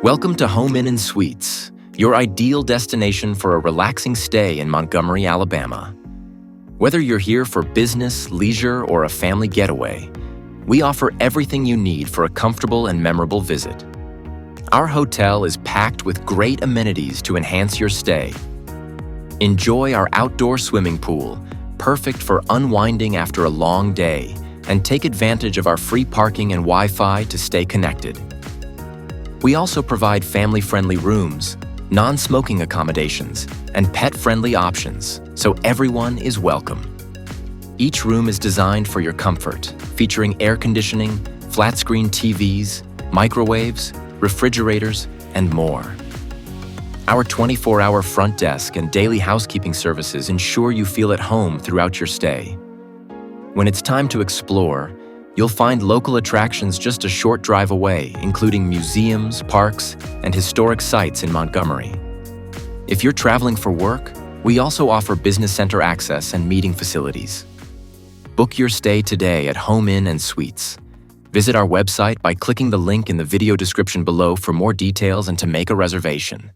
Welcome to Home Inn & Suites, your ideal destination for a relaxing stay in Montgomery, Alabama. Whether you're here for business, leisure, or a family getaway, we offer everything you need for a comfortable and memorable visit. Our hotel is packed with great amenities to enhance your stay. Enjoy our outdoor swimming pool, perfect for unwinding after a long day, and take advantage of our free parking and Wi-Fi to stay connected. We also provide family-friendly rooms, non-smoking accommodations, and pet-friendly options, so everyone is welcome. Each room is designed for your comfort, featuring air conditioning, flat-screen TVs, microwaves, refrigerators, and more. Our 24-hour front desk and daily housekeeping services ensure you feel at home throughout your stay. When it's time to explore, you'll find local attractions just a short drive away, including museums, parks, and historic sites in Montgomery. If you're traveling for work, we also offer business center access and meeting facilities. Book your stay today at Home Inn & Suites. Visit our website by clicking the link in the video description below for more details and to make a reservation.